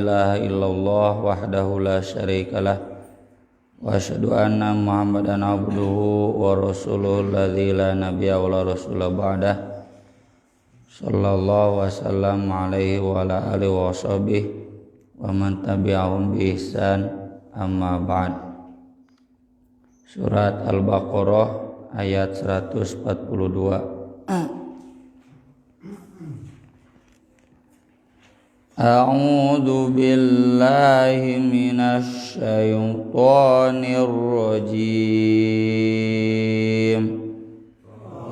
La ilaha illallah wahdahu la syarikalah wa asyhadu anna Muhammadan abduhu wa rasuluhu alladzi la nabiyya wa la rasula ba'dah sallallahu wasallam alaihi wa ala alihi wa sahbihi wa man tabi'ahum bi ihsan amma ba'd. Surat Al-Baqarah ayat 142. A'udzu billahi minasy syaithanir rajim.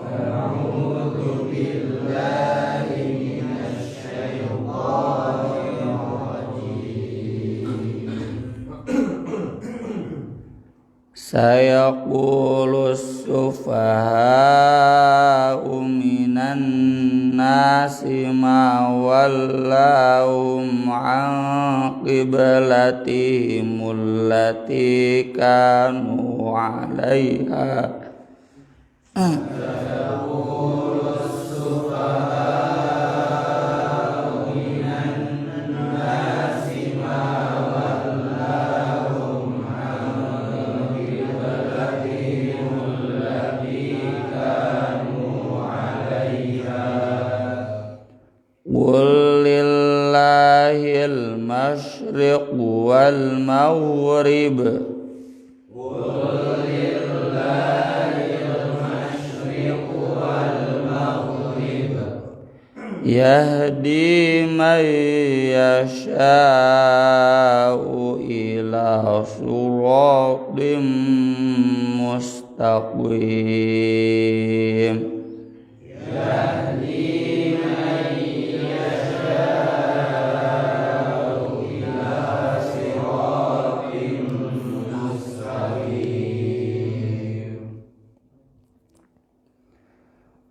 A'udzu billahi minasy syaithanir rajim. Sayaqulus sufaha'u minan nasi ma wallahum an qiblatihim allati kanu 'alaiha. Walillahil masyriq wal maghrib. Yahdi man yasha'u ila siratim mustaqim.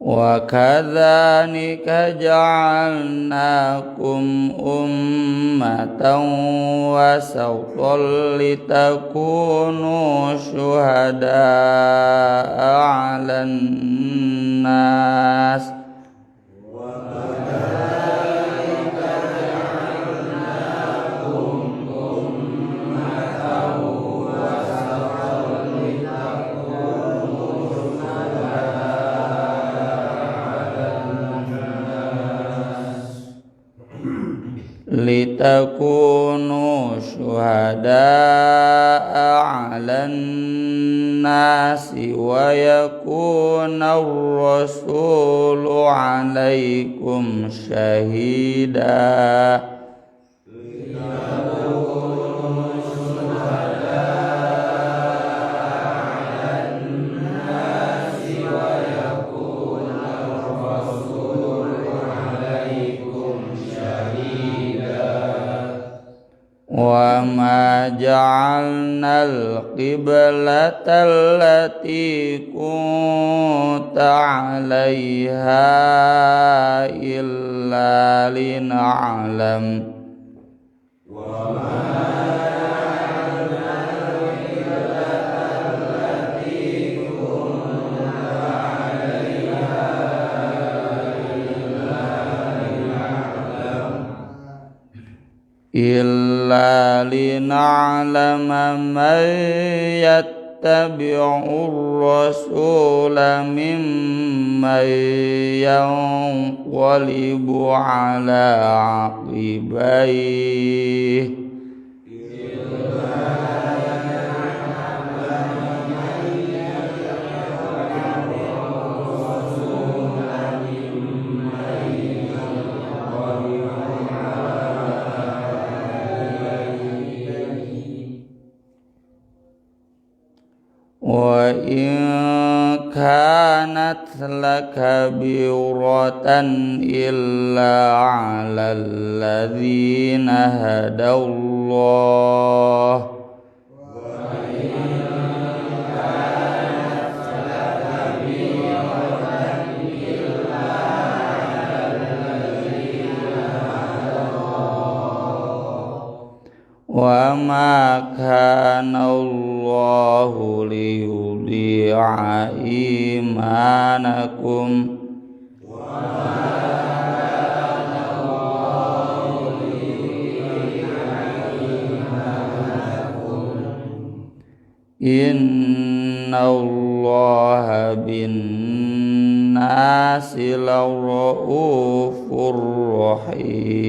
Wa kadzalika ja'alnakum ummatan wasatan litakunu syuhada'a 'alan nas. Litakunu syuhada'a 'alan nasi wa yakuna ar-rasulu 'alaikum syahida. Wa ma ja'alnal qiblata allati kunta 'alaiha illa lina'lam. Illa lina'lama man yattabi'ur rasula mimman yanqalibu ala aqibaihi. Wa in kanat lakabiratan illa 'alal ladzina hadallah. Wa ma kana Allahu liyudhi'a imanakum. Wa ma kana Allahu liyudhi'a Innallaha bin nasi laraufur rahim.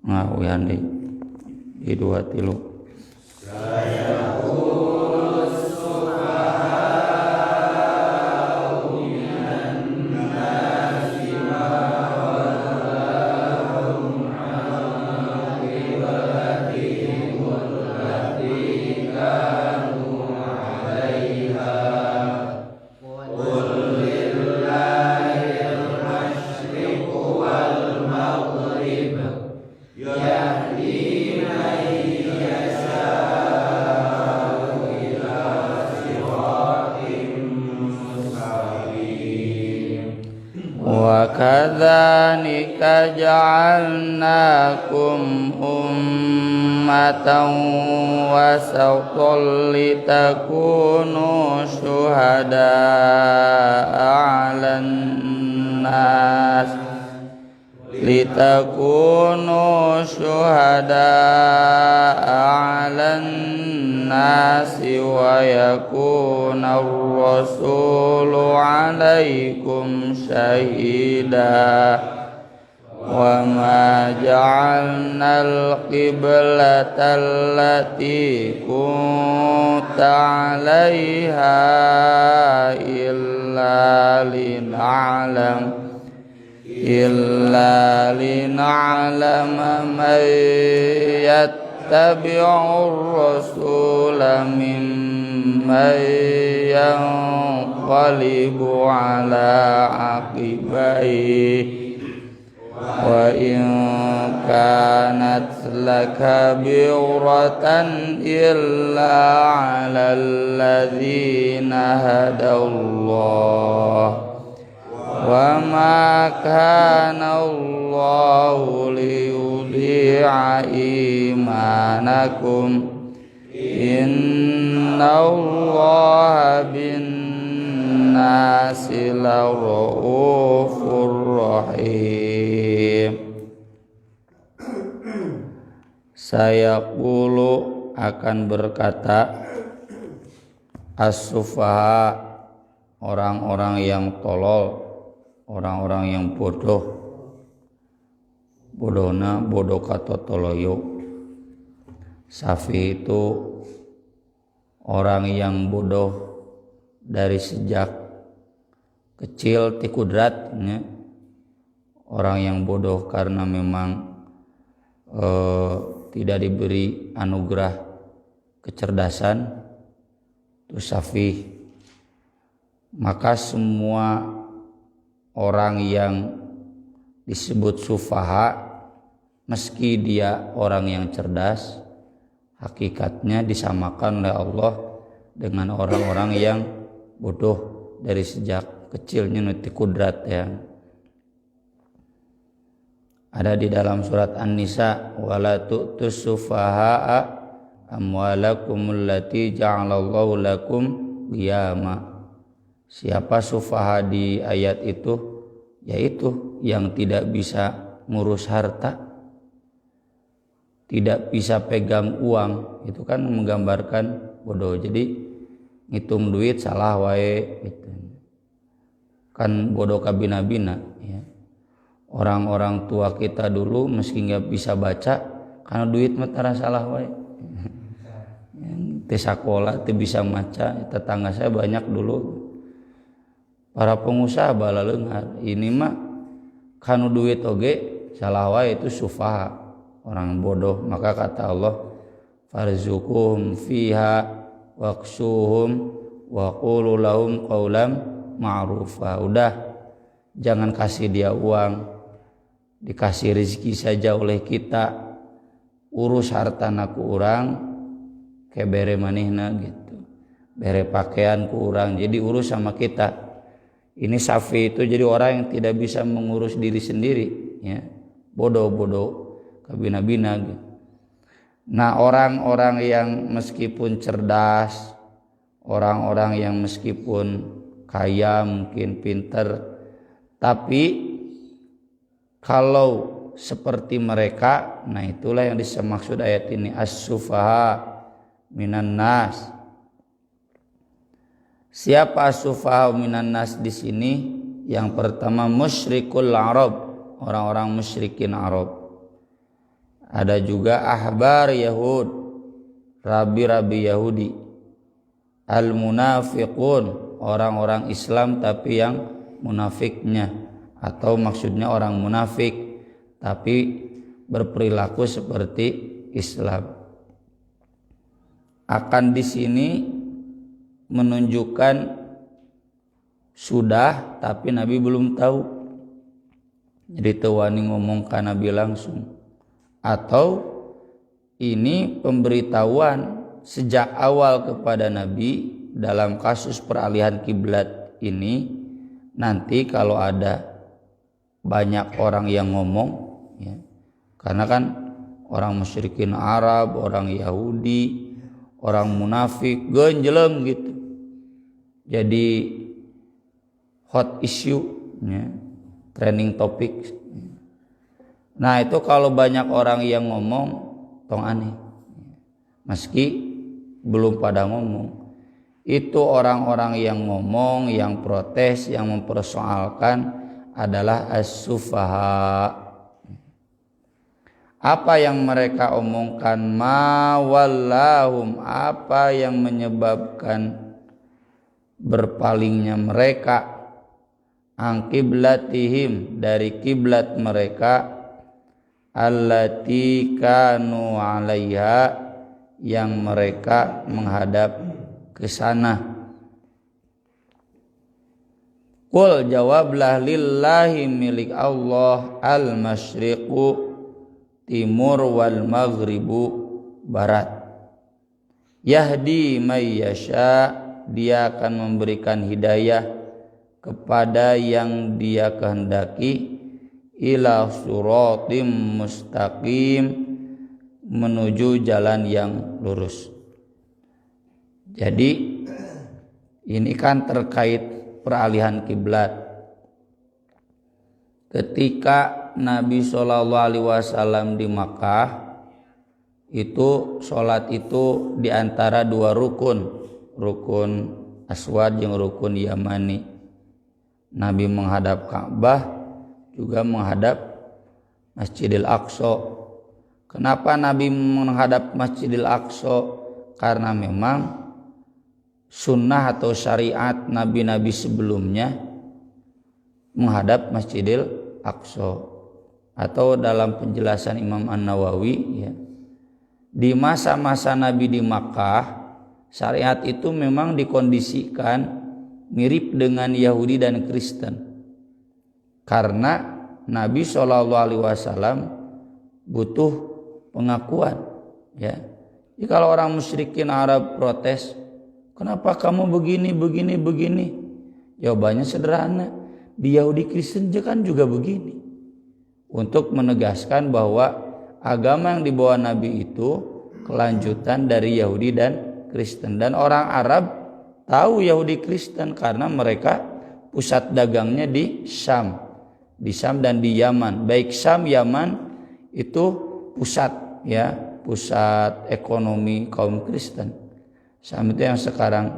Nah, uyan di 2 3. Wa kadzalika ja'alnakum ummatan wasatan litakunu syuhada'a 'alan nas nasi wa yakuna ar-rasulu 'alaikum syahida wa ma ja'alna al-qiblata allati kunta 'alaiha illa lina'lama man yattabi'ur rasula mimman yanqalibu ala aqibaihi wa in kanat lakabiratan illa 'alal ladzina hadallah wa ma kana Allahu liyudhi'a imanakum innallaha bin nasi laraufur rahim. Sayaqulu akan berkata as-sufaha, orang-orang yang tolol, orang-orang yang bodohna bodoh kata toloyo. Safi itu orang yang bodoh dari sejak kecil ti kudratnya. Orang yang bodoh karena memang tidak diberi anugerah kecerdasan itu safi. Maka semua orang yang disebut sufaha, meski dia orang yang cerdas, hakikatnya disamakan oleh Allah dengan orang-orang yang bodoh dari sejak kecilnya nuti kudrat ya. Ada di dalam surat An-Nisa, wala tu'tus sufaha'a amwalakumul lati ja'alallahu lakum qiyama. Siapa sufaha di ayat itu? Yaitu yang tidak bisa ngurus harta, tidak bisa pegang uang. Itu kan menggambarkan bodoh. Jadi ngitung duit salah wae gitu. Kan bodoh kabina-bina ya. Orang-orang tua kita dulu meski nggak bisa baca karena duit mah tara salah wae. Yang teu sakola teu bisa maca, tetangga saya banyak dulu. Para pengusaha bala leunghar, ini mah kanu duit oge salah wae itu sufaha, orang bodoh. Maka kata Allah, farzuqhum fiha waqsuhum wa qulu lahum qaulan ma'rufa. Udah, jangan kasih dia uang, dikasih rezeki saja oleh kita, urus hartana ku urang kayak bere manehna gitu, bere pakaian ku urang, jadi urus sama kita. Ini safi itu jadi orang yang tidak bisa mengurus diri sendiri ya, bodoh kabina-bina gitu. Nah, orang-orang yang meskipun cerdas, orang-orang yang meskipun kaya, mungkin pinter. Tapi kalau seperti mereka, nah itulah yang dimaksud ayat ini, as-sufaha minan nas. Siapa as-sufaha minan nas di sini? Yang pertama musyrikul Arab, orang-orang musyrikin Arab. Ada juga ahbar Yahud, rabi-rabi Yahudi. Al-munafiqun, orang-orang Islam tapi yang munafiknya, atau maksudnya orang munafik tapi berperilaku seperti Islam. Akan di sini menunjukkan sudah tapi Nabi belum tahu. Jadi tewani ngomong ke Nabi langsung. Atau ini pemberitahuan sejak awal kepada Nabi dalam kasus peralihan kiblat ini. Nanti kalau ada banyak orang yang ngomong, ya, karena kan orang musyrikin Arab, orang Yahudi, orang munafik genjelem gitu, jadi hot issue, ya, trending topic. Nah itu kalau banyak orang yang ngomong tong aneh, meski belum pada ngomong. Itu orang-orang yang ngomong, yang protes, yang mempersoalkan adalah as-sufaha. Apa yang mereka omongkan, ma wallahum, apa yang menyebabkan berpalingnya mereka, an qiblatihim, dari kiblat mereka, allati kanu 'alaiha, yang mereka menghadap ke sana. Qul, jawablah, lillahi, milik Allah, al-masyriqu, timur, wal maghribu, barat. Yahdi may yasha, dia akan memberikan hidayah kepada yang dia kehendaki, ila suratim mustaqim, menuju jalan yang lurus. Jadi ini kan terkait peralihan kiblat. Ketika Nabi SAW di Makkah, itu sholat itu diantara dua rukun, rukun Aswad yang rukun Yamani. Nabi menghadap Ka'bah, juga menghadap Masjidil Aqsa. Kenapa Nabi menghadap Masjidil Aqsa? Karena memang sunnah atau syariat nabi-nabi sebelumnya menghadap Masjidil Aqsa. Atau dalam penjelasan Imam An-Nawawi, ya, di masa-masa Nabi di Makkah, syariat itu memang dikondisikan mirip dengan Yahudi dan Kristen. Karena Nabi SAW butuh pengakuan, ya. Jadi kalau orang musyrikin Arab protes, kenapa kamu begini? Jawabannya sederhana, di Yahudi Kristen kan juga begini. Untuk menegaskan bahwa agama yang dibawa Nabi itu kelanjutan dari Yahudi dan Kristen. Dan orang Arab tahu Yahudi Kristen karena mereka pusat dagangnya di Syam. Di Syam dan di Yaman. Baik Syam, Yaman itu pusat, ya, pusat ekonomi kaum Kristen. Syam itu yang sekarang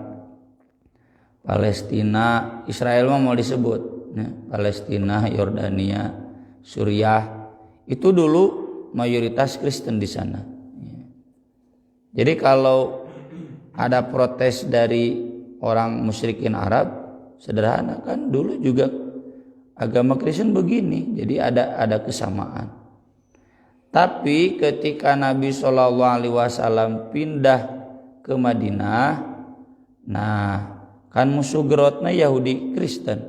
Palestina, Israel mau disebut, ya, Palestina, Yordania, Suriah, itu dulu mayoritas Kristen di sana. Ya. Jadi kalau ada protes dari orang musyrikin Arab, sederhana, kan dulu juga agama Kristen begini, jadi ada kesamaan. Tapi ketika Nabi SAW pindah ke Madinah, nah kan musuh gerotnya Yahudi Kristen,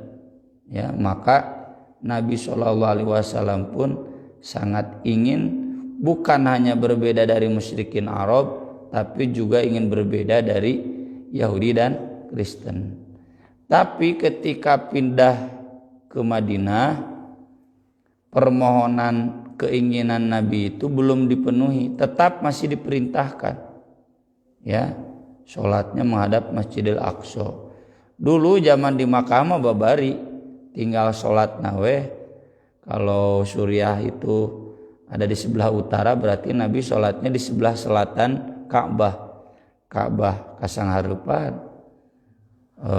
ya, maka Nabi SAW pun sangat ingin bukan hanya berbeda dari musyrikin Arab, tapi juga ingin berbeda dari Yahudi dan Kristen. Tapi ketika pindah ke Madinah, permohonan keinginan Nabi itu belum dipenuhi, tetap masih diperintahkan, ya, sholatnya menghadap Masjidil Aqsa. Dulu zaman di Makkah mah babari, tinggal sholat nawe. Kalau Suriah itu ada di sebelah utara, berarti Nabi sholatnya di sebelah selatan Ka'bah. Ka'bah kasangharupan,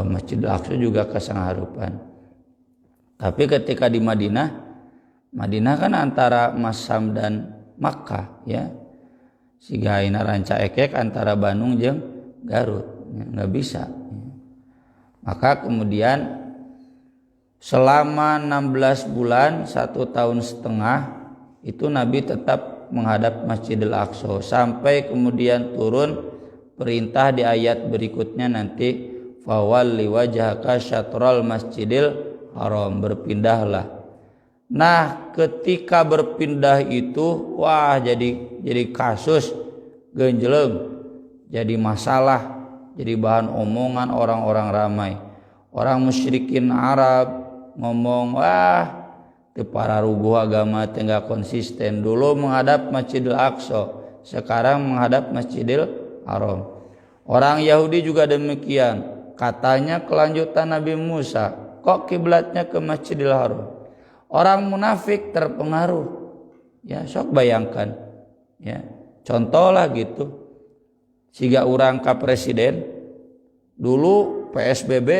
Masjidil Aqsa juga kasangharupan. Tapi ketika di Madinah kan antara Masam dan Makkah ya. Siga ayeuna ranca ekek antara Bandung jeung Garut, ya, nggak bisa. Maka kemudian selama 16 bulan 1 tahun setengah itu Nabi tetap menghadap Masjidil Aqsa sampai kemudian turun perintah di ayat berikutnya nanti, fawalli wajhaka syatral masjidil haram, berpindahlah. Nah ketika berpindah itu wah jadi kasus genjeleng, jadi masalah, jadi bahan omongan orang-orang ramai. Orang musyrikin Arab ngomong, wah teu pararuguh agama teh enggak konsisten. Dulu menghadap Masjidil Aqsa, sekarang menghadap Masjidil Haram. Orang Yahudi juga demikian. Katanya kelanjutan Nabi Musa, kok kiblatnya ke Masjidil Haram. Orang munafik terpengaruh. Ya, sok bayangkan. Ya, contoh lah gitu. Siga urang ka presiden dulu PSBB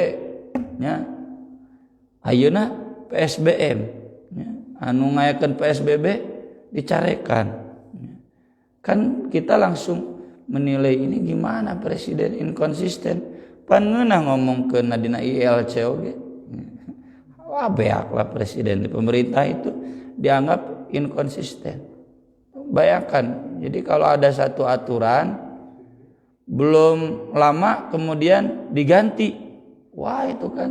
nya, ayeuna PSBM ya, anu ngayakeun PSBB dicarekan ya. Kan kita langsung menilai ini gimana presiden inkonsisten, pan ngeunah ngomong ke nadina ILC oge ya. Wah beak lah presiden di pemerintah itu dianggap inkonsisten. Bayangkan, jadi kalau ada satu aturan belum lama kemudian diganti, wah itu kan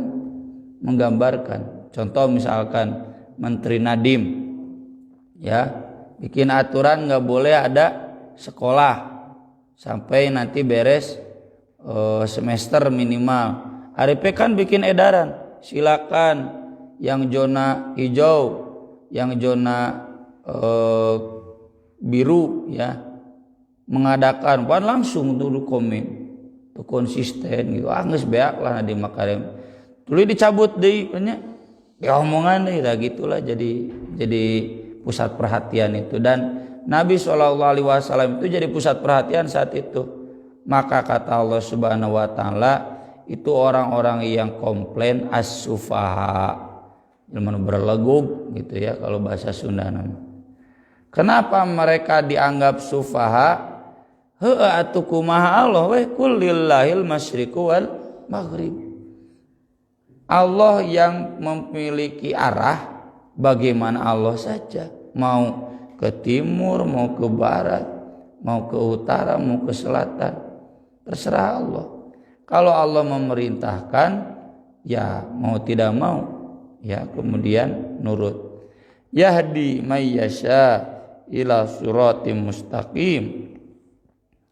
menggambarkan. Contoh misalkan Menteri Nadiem ya bikin aturan nggak boleh ada sekolah sampai nanti beres semester minimal. Aripe kan bikin edaran, silakan yang zona hijau, yang zona biru ya mengadakan, pan langsung dulu komen tuh konsisten gitu. Geus beak lah di Makarim. Tuluy dicabut deui nya. Ya omongan deui lah gitulah jadi pusat perhatian itu, dan Nabi SAW itu jadi pusat perhatian saat itu. Maka kata Allah Subhanahu wa taala, itu orang-orang yang komplain as-sufaha, ilmu berlegug gitu ya kalau bahasa Sunda namanya. Kenapa mereka dianggap sufaha? Heueuh atuh kumaha Allah we kul lillahil masyriqu wal maghrib. Allah yang memiliki arah, bagaimana Allah saja, mau ke timur, mau ke barat, mau ke utara, mau ke selatan, terserah Allah. Kalau Allah memerintahkan, ya mau tidak mau, ya kemudian nurut. Yahdi may yasha ila siratim mustaqim.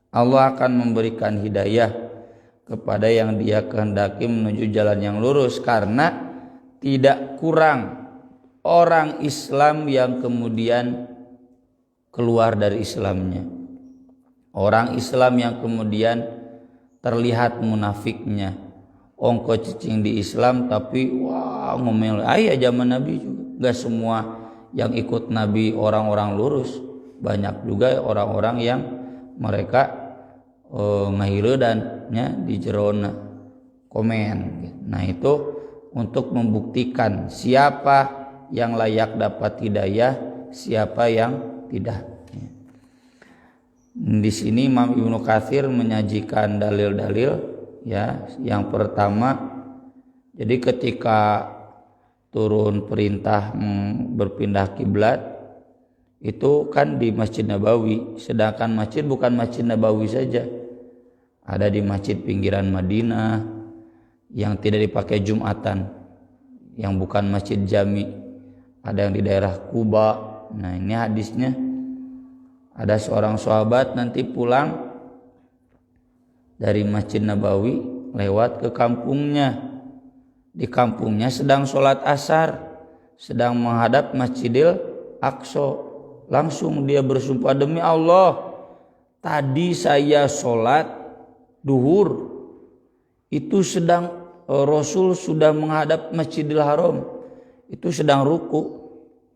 Allah akan memberikan hidayah kepada yang Dia kehendaki menuju jalan yang lurus, karena tidak kurang orang Islam yang kemudian keluar dari Islamnya. Orang Islam yang kemudian terlihat munafiknya, ongko cicing di Islam tapi wah ngomel. Aya zaman Nabi juga, gak semua yang ikut Nabi orang-orang lurus, banyak juga orang-orang yang mereka ngahiru dan nya di jerona komen. Nah itu untuk membuktikan siapa yang layak dapat hidayah, siapa yang tidak. Di sini Imam Ibnu Katsir menyajikan dalil-dalil ya. Yang pertama, jadi ketika turun perintah berpindah kiblat itu kan di Masjid Nabawi, sedangkan masjid bukan Masjid Nabawi saja, ada di masjid pinggiran Madinah yang tidak dipakai Jumatan, yang bukan Masjid Jami, ada yang di daerah Kuba. Nah ini hadisnya, ada seorang sahabat nanti pulang dari Masjid Nabawi lewat ke kampungnya. Di kampungnya sedang sholat asar, sedang menghadap Masjidil Aqsa. Langsung dia bersumpah, demi Allah, tadi saya sholat duhur itu sedang Rasul sudah menghadap Masjidil Haram, itu sedang ruku,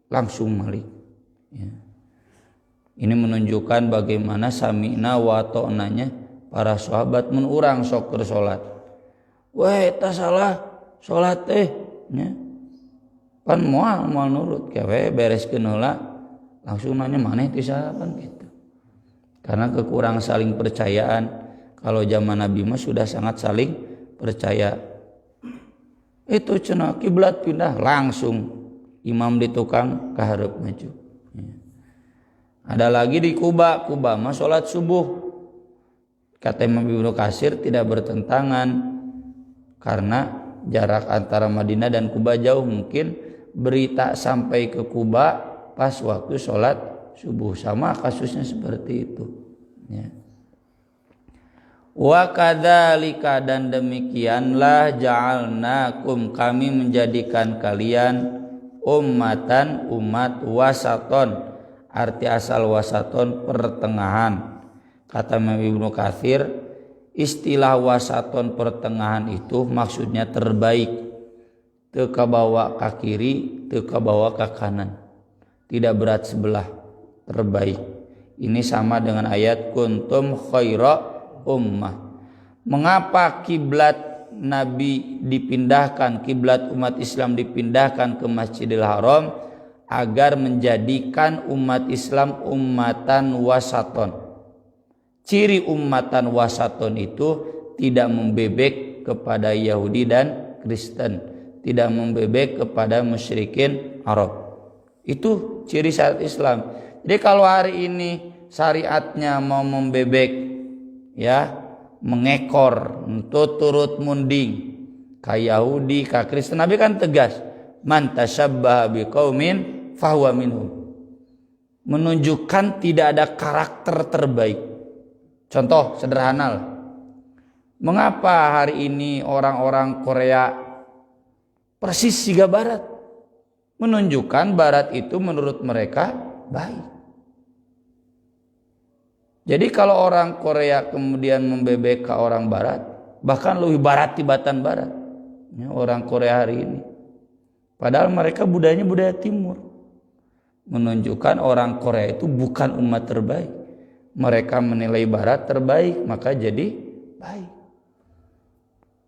langsung balik. Ya. Ini menunjukkan bagaimana sami'na wa ta'nanya para sahabat mun urang sok keur salat. Wah eta salah salat teh nya. Pan moal nurut kawe bereskeun heula langsung nanya maneh ti sahabat gitu. Karena kekurangan saling percayaan. Kalau zaman Nabi mah sudah sangat saling percaya. Itu cenah kiblat pindah langsung imam di tukang kaharep maju. Ya. Ada lagi di Kuba mah salat subuh. Kata Imam Ibnu Katsir tidak bertentangan karena jarak antara Madinah dan Kuba jauh, mungkin berita sampai ke Kuba pas waktu salat subuh, sama kasusnya seperti itu. Ya. Wa kadzalika, dan demikianlah ja'alnakum, kami menjadikan kalian ummatan, umat, wasaton, arti asal wasaton pertengahan. Kata Imam Ibnu Katsir, istilah wasaton pertengahan itu maksudnya terbaik, teu kabawa ka kiri, teu kabawa ka kanan, tidak berat sebelah, terbaik. Ini sama dengan ayat kuntum khaira ummah. Mengapa kiblat Nabi dipindahkan, kiblat umat Islam dipindahkan ke Masjidil Haram? Agar menjadikan umat Islam ummatan wasaton. Ciri ummatan wasaton itu tidak membebek kepada Yahudi dan Kristen, tidak membebek kepada musyrikin Arab. Itu ciri syariat Islam. Jadi kalau hari ini syariatnya mau membebek, ya, mengekor, untuk turut munding ka Yahudi, ka Kristen, Nabi kan tegas, man tasyabbaha biqaumin fahuwa minhum, menunjukkan tidak ada karakter terbaik. Contoh sederhana lah. Mengapa hari ini orang-orang Korea persis siga Barat? Menunjukkan Barat itu menurut mereka baik. Jadi kalau orang Korea kemudian membebek ke orang Barat, bahkan lebih Barat tibatan Barat, ya, orang Korea hari ini, padahal mereka budayanya budaya Timur, menunjukkan orang Korea itu bukan umat terbaik. Mereka menilai Barat terbaik, maka jadi baik.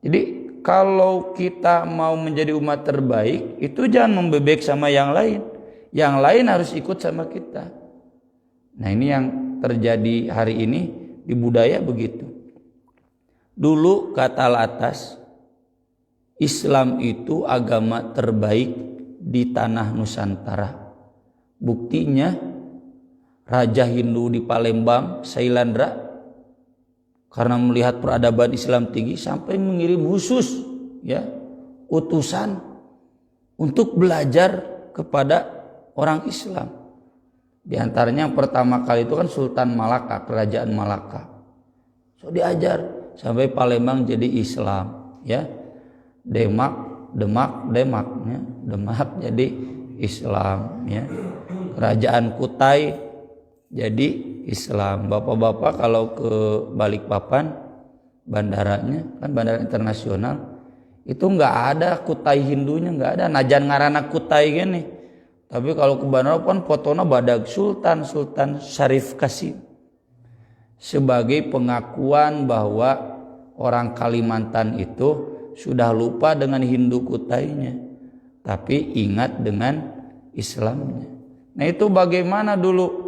Jadi kalau kita mau menjadi umat terbaik, itu jangan membebek sama yang lain. Yang lain harus ikut sama kita. Nah ini yang terjadi hari ini di budaya begitu. Dulu kata Latas, Islam itu agama terbaik di tanah Nusantara. Buktinya Raja Hindu di Palembang, Sailandra, karena melihat peradaban Islam tinggi sampai mengirim khusus, ya, utusan untuk belajar kepada orang Islam. Di antaranya yang pertama kali itu kan Sultan Malaka, Kerajaan Malaka. So diajar sampai Palembang jadi Islam, ya. Demak ya. Demak jadi Islam, ya. Kerajaan Kutai jadi Islam. Bapak-bapak kalau ke Balikpapan, bandaranya kan bandara internasional, itu nggak ada Kutai Hindunya, nggak ada. Najan ngarana Kutai gini. Tapi kalau ke bandara kan fotona badag Sultan Syarif Kasim, sebagai pengakuan bahwa orang Kalimantan itu sudah lupa dengan Hindu Kutainya, tapi ingat dengan Islamnya. Nah itu bagaimana dulu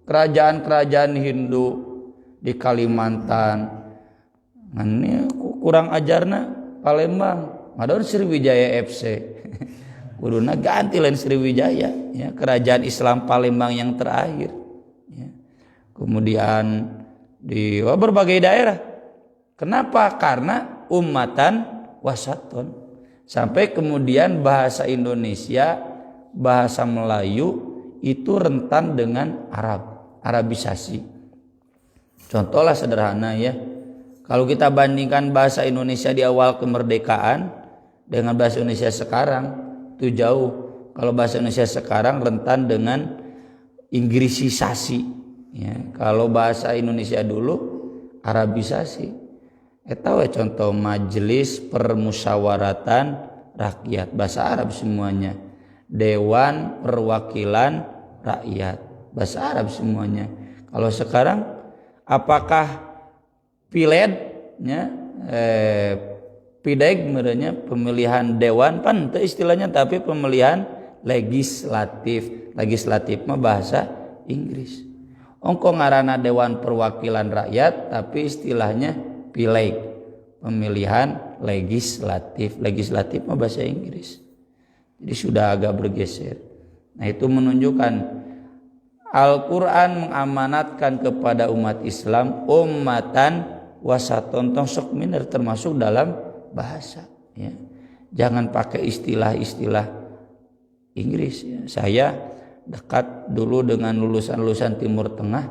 kerajaan-kerajaan Hindu di Kalimantan. Ini kurang ajarna Palembang. Ada Sriwijaya FC. Kuduna ganti lain Sriwijaya, ya, kerajaan Islam Palembang yang terakhir. Ya. Kemudian di berbagai daerah. Kenapa? Karena ummatan wasaton. Sampai kemudian bahasa Indonesia, bahasa Melayu itu rentan dengan Arabisasi. Contohlah sederhana, ya. Kalau kita bandingkan bahasa Indonesia di awal kemerdekaan dengan bahasa Indonesia sekarang, itu jauh. Kalau bahasa Indonesia sekarang rentan dengan Inggrisisasi, ya. Kalau bahasa Indonesia dulu Arabisasi. Eta we contoh majelis permusyawaratan rakyat, bahasa Arab semuanya. Dewan perwakilan rakyat, bahasa Arab semuanya. Kalau sekarang apakah pilednya pideg merenya pemilihan dewan pan itu istilahnya, tapi pemilihan legislatif mah bahasa Inggris. Ongko ngaranna dewan perwakilan rakyat tapi istilahnya pileg, pemilihan legislatif mah bahasa Inggris. Jadi sudah agak bergeser. Nah itu menunjukkan Al-Quran mengamanatkan kepada umat Islam ummatan wasaton sok miner termasuk dalam bahasa. Ya. Jangan pakai istilah-istilah Inggris. Ya. Saya dekat dulu dengan lulusan-lulusan Timur Tengah,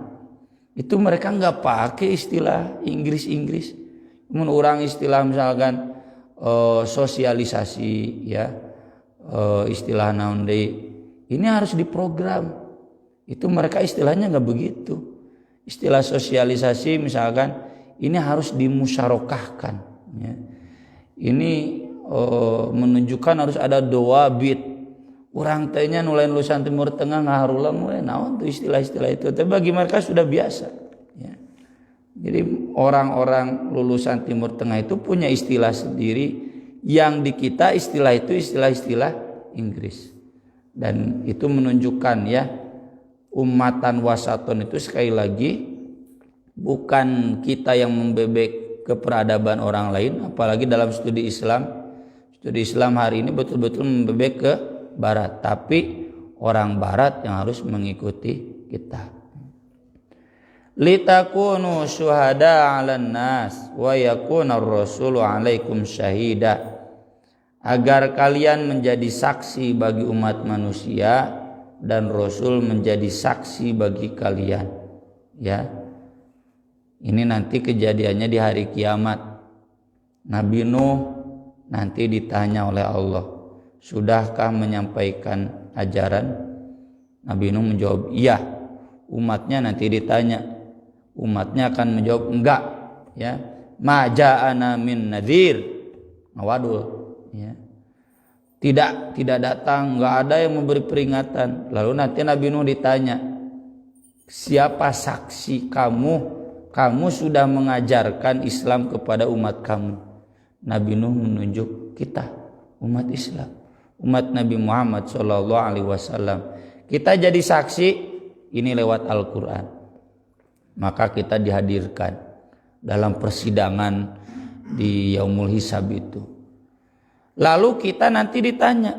itu mereka nggak pakai istilah Inggris. Namun orang istilah misalkan sosialisasi, ya istilah naon deui, ini harus diprogram. Itu mereka istilahnya nggak begitu. Istilah sosialisasi misalkan ini harus dimusyarakahkan. Ya. Ini menunjukkan harus ada dawabit. Orang tanya nulain lulusan Timur Tengah ngaharulang mulai naon tuh istilah-istilah itu. Tapi bagi mereka sudah biasa. Ya. Jadi orang-orang lulusan Timur Tengah itu punya istilah sendiri. Yang di kita istilah itu istilah-istilah Inggris. Dan itu menunjukkan ya ummatan wasaton itu sekali lagi bukan kita yang membebek keperadaban orang lain, apalagi dalam studi Islam. Studi Islam hari ini betul-betul membebek ke barat, tapi orang barat yang harus mengikuti kita. Litakunu syuhada 'alan nas wa yakuna ar-rasulu 'alaikum syahida. Agar kalian menjadi saksi bagi umat manusia dan Rasul menjadi saksi bagi kalian. Ya. Ini nanti kejadiannya di hari kiamat. Nabi Nuh nanti ditanya oleh Allah, sudahkah menyampaikan ajaran? Nabi Nuh menjawab, iya. Umatnya nanti ditanya, umatnya akan menjawab, enggak. Ya, ma ja'ana min nadhir, ngawadul. Ya. Tidak datang, enggak ada yang memberi peringatan. Lalu nanti Nabi Nuh ditanya, siapa saksi kamu? Kamu sudah mengajarkan Islam kepada umat kamu. Nabi Nuh menunjuk kita, umat Islam, umat Nabi Muhammad SAW. Kita jadi saksi ini lewat Al-Quran. Maka kita dihadirkan dalam persidangan di Yaumul Hisab itu. Lalu kita nanti ditanya,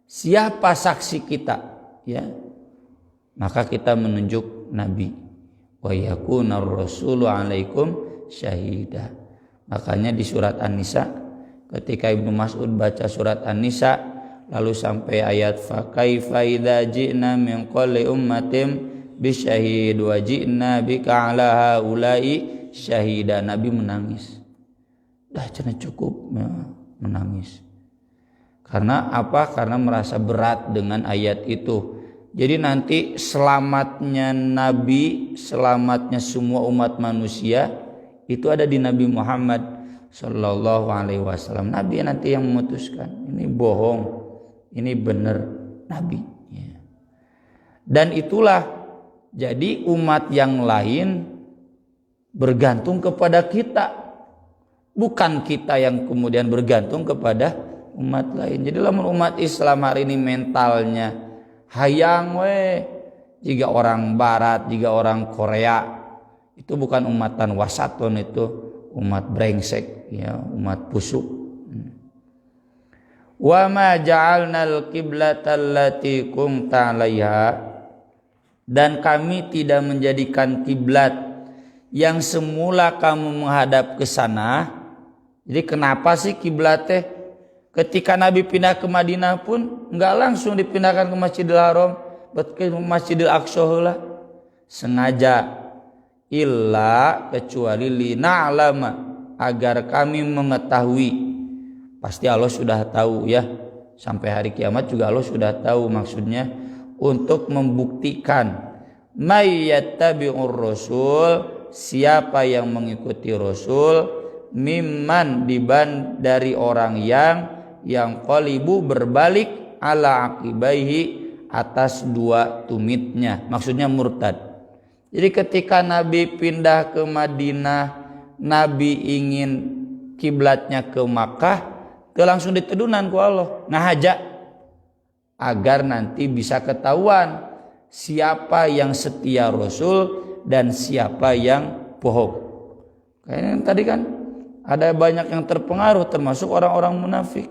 siapa saksi kita? Ya, maka kita menunjuk Nabi. Wa yakunar rasulu 'alaikum syahida. Makanya di surat An-Nisa ketika Ibnu Mas'ud baca surat An-Nisa lalu sampai ayat fa kaifa idza ji'na min kulli ummatin bisyahid wa ji'na bika 'ala haula'i syahida. Nabi menangis. Dah cenah cukup ya, menangis. Karena apa? Karena merasa berat dengan ayat itu. Jadi nanti selamatnya Nabi, selamatnya semua umat manusia itu ada di Nabi Muhammad Sallallahu Alaihi Wasallam. Nabi nanti yang memutuskan ini bohong, ini benar Nabi. Ya. Dan itulah jadi umat yang lain bergantung kepada kita, bukan kita yang kemudian bergantung kepada umat lain. Jadi lamun umat Islam hari ini mentalnya hayang we jika orang barat, jika orang Korea, itu bukan umatan wasaton, itu umat brengsek, ya, umat busuk. Wa ma ja'alnal qiblata allati kunta 'alaiha, dan kami tidak menjadikan kiblat yang semula kamu menghadap ke sana. Jadi kenapa sih kiblat teh? Ketika Nabi pindah ke Madinah pun enggak langsung dipindahkan ke Masjidil Haram, ke Masjidil Aqsa heula. Sengaja, illa kecuali lina'lama, agar kami mengetahui. Pasti Allah sudah tahu ya. Sampai hari kiamat juga Allah sudah tahu, maksudnya untuk membuktikan may yattabi'ur rasul, siapa yang mengikuti Rasul, mimman dari orang yang qalibu berbalik ala aqibaihi atas dua tumitnya, maksudnya murtad. Jadi ketika Nabi pindah ke Madinah, Nabi ingin kiblatnya ke Makkah, itu langsung ditedunan ku Allah ngahaja agar nanti bisa ketahuan siapa yang setia Rasul dan siapa yang bohong. Kayaknya tadi kan ada banyak yang terpengaruh termasuk orang-orang munafik.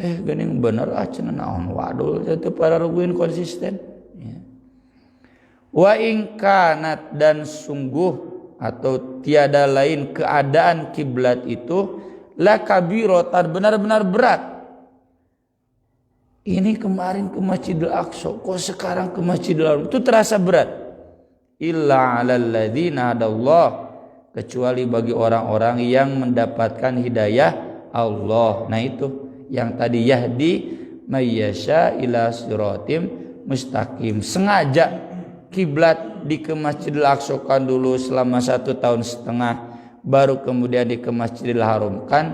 Geuning bener cenah naon wadul teu pararuguin konsisten. Ya. Wa in kanat dan sungguh atau tiada lain keadaan kiblat itu la kabiratan benar-benar berat. Ini kemarin ke Masjidil Aqsa, kok sekarang ke Masjidil Haram, itu terasa berat. Illa 'alal ladzina hadallah, kecuali bagi orang-orang yang mendapatkan hidayah Allah. Nah itu yang tadi yahdi mayyasha ila siratim mustaqim. Sengaja kiblat di ke Masjidil Aqsa kan dulu selama 1 tahun setengah, baru kemudian di ke Masjidil Haram kan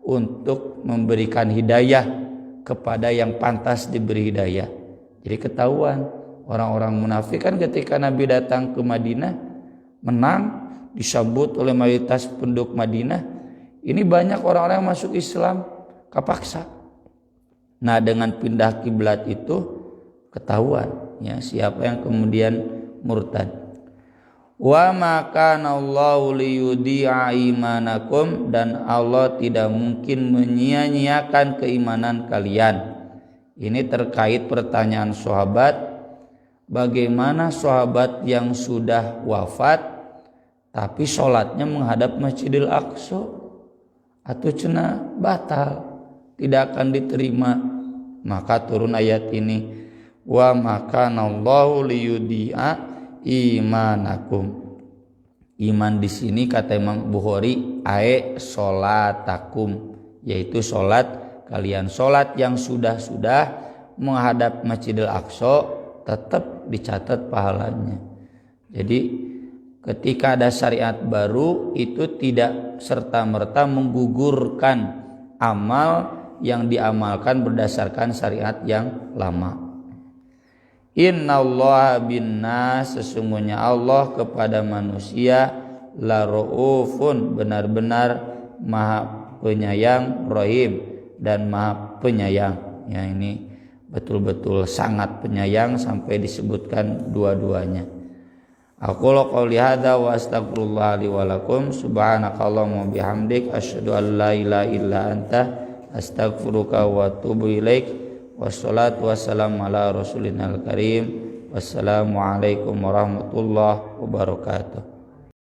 untuk memberikan hidayah kepada yang pantas diberi hidayah. Jadi ketahuan orang-orang munafik kan ketika Nabi datang ke Madinah menang, disambut oleh mayoritas penduduk Madinah. Ini banyak orang-orang yang masuk Islam kapaksa. Nah dengan pindah kiblat itu ketahuan ya siapa yang kemudian murtad. Wa makana Allahu liyudi'a imanakum, dan Allah tidak mungkin menyia-nyiakan keimanan kalian. Ini terkait pertanyaan sahabat, bagaimana sahabat yang sudah wafat tapi sholatnya menghadap Masjidil Aqsa atau cenah batal, tidak akan diterima. Maka turun ayat ini, wa makana Allahu liyudi'a imanakum. Iman di sini kata Imam Bukhari solatakum, yaitu solat kalian. Solat yang sudah menghadap Masjidil Aqsa tetap dicatat pahalanya. Jadi ketika ada syariat baru itu tidak serta-merta menggugurkan amal yang diamalkan berdasarkan syariat yang lama. Innallaha binnas, sesungguhnya Allah kepada manusia la raufun, benar-benar maha penyayang, rahim, dan maha penyayang. Ya ini betul-betul sangat penyayang sampai disebutkan dua-duanya. Aqulu qouli hadza wa astaghfirullah li wa lakum, subhanakallahumma bihamdik asyhadu an la ilaha illa anta astaghfiruka wa atubu ilaik. Wassalatu wassalamu ala rasulina al-karim. Wassalamualaikum warahmatullahi wabarakatuh.